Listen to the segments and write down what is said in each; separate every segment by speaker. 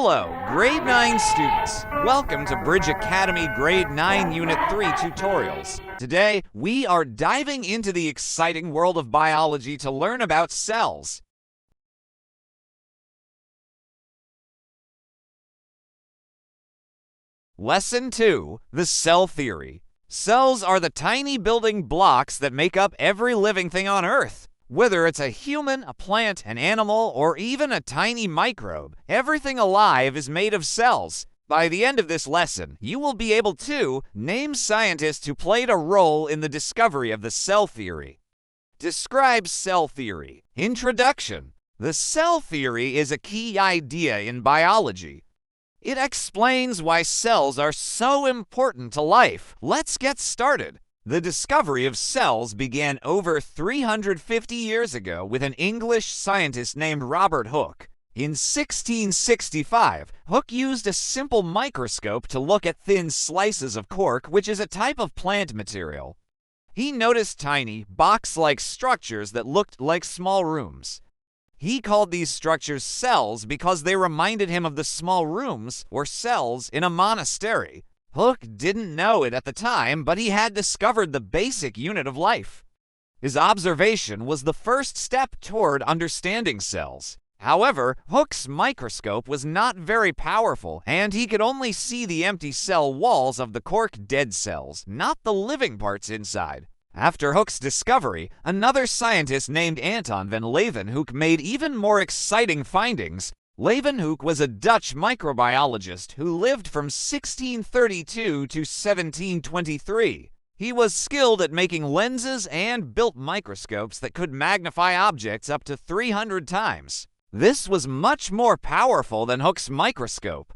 Speaker 1: Hello, Grade 9 students. Welcome to Bridge Academy Grade 9 Unit 3 tutorials. Today, we are diving into the exciting world of biology to learn about cells. Lesson 2, the cell theory. Cells are the tiny building blocks that make up every living thing on Earth. Whether it's a human, a plant, an animal, or even a tiny microbe, everything alive is made of cells. By the end of this lesson, you will be able to name scientists who played a role in the discovery of the cell theory. Describe cell theory. Introduction. The cell theory is a key idea in biology. It explains why cells are so important to life. Let's get started. The discovery of cells began over 350 years ago with an English scientist named Robert Hooke. In 1665, Hooke used a simple microscope to look at thin slices of cork, which is a type of plant material. He noticed tiny, box-like structures that looked like small rooms. He called these structures cells because they reminded him of the small rooms or cells in a monastery. Hooke didn't know it at the time, but he had discovered the basic unit of life. His observation was the first step toward understanding cells. However, Hooke's microscope was not very powerful, and he could only see the empty cell walls of the cork dead cells, not the living parts inside. After Hooke's discovery, another scientist named Anton van Leeuwenhoek made even more exciting findings. Leeuwenhoek was a Dutch microbiologist who lived from 1632 to 1723. He was skilled at making lenses and built microscopes that could magnify objects up to 300 times. This was much more powerful than Hooke's microscope.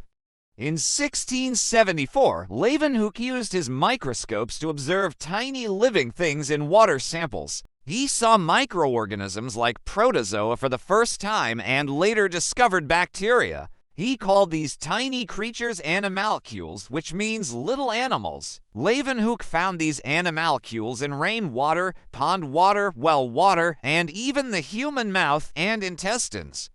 Speaker 1: In 1674, Leeuwenhoek used his microscopes to observe tiny living things in water samples. He saw microorganisms like protozoa for the first time and later discovered bacteria. He called these tiny creatures animalcules, which means little animals. Leeuwenhoek found these animalcules in rainwater, pond water, well water, and even the human mouth and intestines.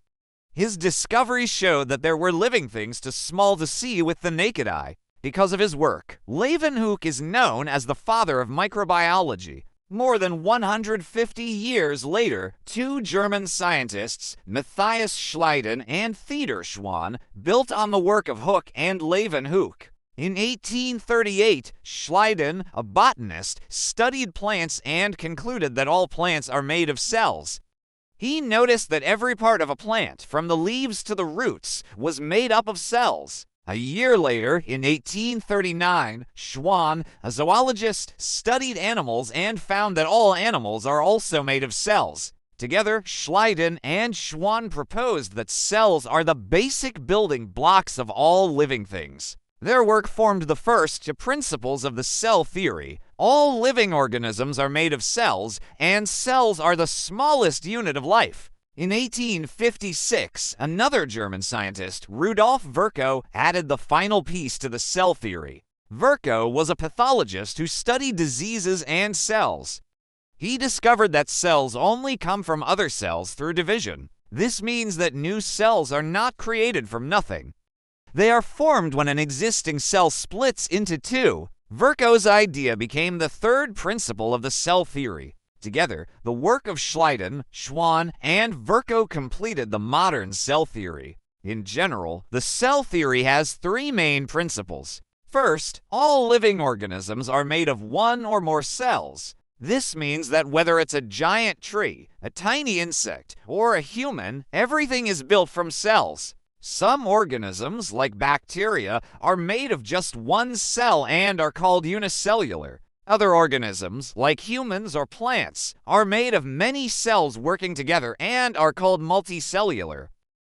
Speaker 1: His discovery showed that there were living things too small to see with the naked eye. Because of his work, Leeuwenhoek is known as the father of microbiology. More than 150 years later, two German scientists, Matthias Schleiden and Theodor Schwann, built on the work of Hooke and Leeuwenhoek. In 1838, Schleiden, a botanist, studied plants and concluded that all plants are made of cells. He noticed that every part of a plant, from the leaves to the roots, was made up of cells. A year later, in 1839, Schwann, a zoologist, studied animals and found that all animals are also made of cells. Together, Schleiden and Schwann proposed that cells are the basic building blocks of all living things. Their work formed the first principles of the cell theory. All living organisms are made of cells, and cells are the smallest unit of life. In 1856, another German scientist, Rudolf Virchow, added the final piece to the cell theory. Virchow was a pathologist who studied diseases and cells. He discovered that cells only come from other cells through division. This means that new cells are not created from nothing. They are formed when an existing cell splits into two. Virchow's idea became the third principle of the cell theory. Together, the work of Schleiden, Schwann, and Virchow completed the modern cell theory. In general, the cell theory has three main principles. First, all living organisms are made of one or more cells. This means that whether it's a giant tree, a tiny insect, or a human, everything is built from cells. Some organisms, like bacteria, are made of just one cell and are called unicellular. Other organisms, like humans or plants, are made of many cells working together and are called multicellular.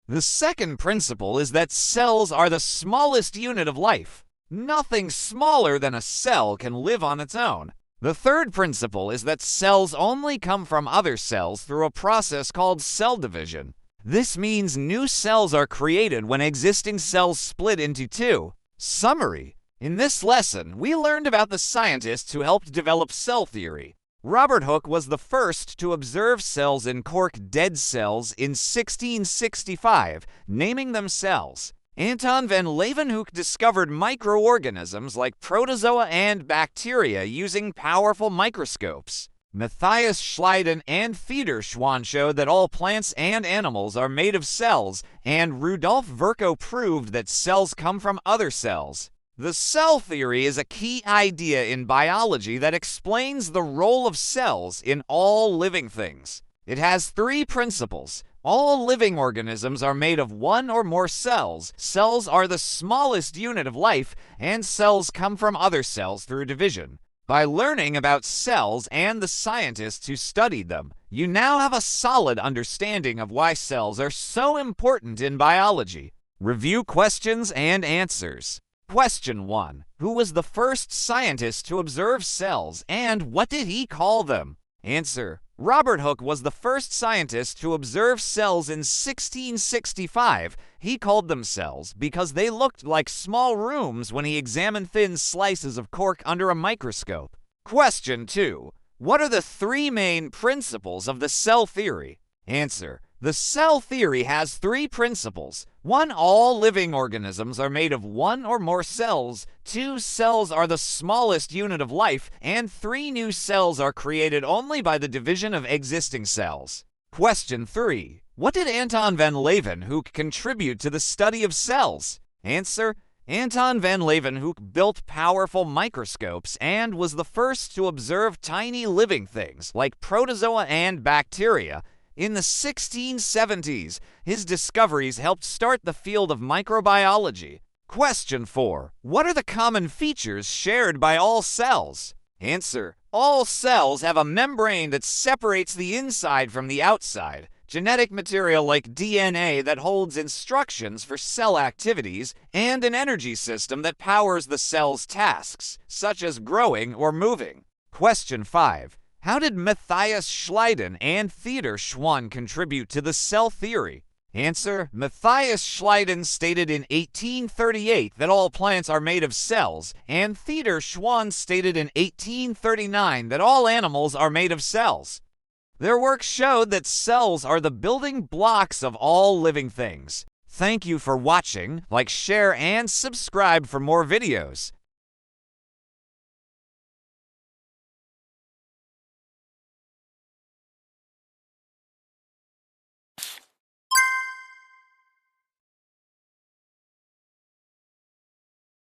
Speaker 1: The second principle is that cells are the smallest unit of life. Nothing smaller than a cell can live on its own. The third principle is that cells only come from other cells through a process called cell division. This means new cells are created when existing cells split into two. Summary. In this lesson, we learned about the scientists who helped develop cell theory. Robert Hooke was the first to observe cells in cork dead cells in 1665, naming them cells. Anton van Leeuwenhoek discovered microorganisms like protozoa and bacteria using powerful microscopes. Matthias Schleiden and Theodor Schwann showed that all plants and animals are made of cells, and Rudolf Virchow proved that cells come from other cells. The cell theory is a key idea in biology that explains the role of cells in all living things. It has three principles. All living organisms are made of one or more cells. Cells are the smallest unit of life, and cells come from other cells through division. By learning about cells and the scientists who studied them, you now have a solid understanding of why cells are so important in biology. Review questions and answers. Question 1. Who was the first scientist to observe cells, and what did he call them? Answer. Robert Hooke was the first scientist to observe cells in 1665. He called them cells because they looked like small rooms when he examined thin slices of cork under a microscope. Question 2. What are the three main principles of the cell theory? Answer. The cell theory has three principles. 1. All living organisms are made of one or more cells. 2. Cells are the smallest unit of life. And 3. New cells are created only by the division of existing cells. Question 3. What did Anton van Leeuwenhoek contribute to the study of cells? Answer. Anton van Leeuwenhoek built powerful microscopes and was the first to observe tiny living things like protozoa and bacteria. In the 1670s, his discoveries helped start the field of microbiology. Question 4. What are the common features shared by all cells? Answer. All cells have a membrane that separates the inside from the outside, genetic material like DNA that holds instructions for cell activities, and an energy system that powers the cell's tasks, such as growing or moving. Question 5. How did Matthias Schleiden and Theodor Schwann contribute to the cell theory? Answer. Matthias Schleiden stated in 1838 that all plants are made of cells, and Theodor Schwann stated in 1839 that all animals are made of cells. Their work showed that cells are the building blocks of all living things. Thank you for watching. Like, share, and subscribe for more videos.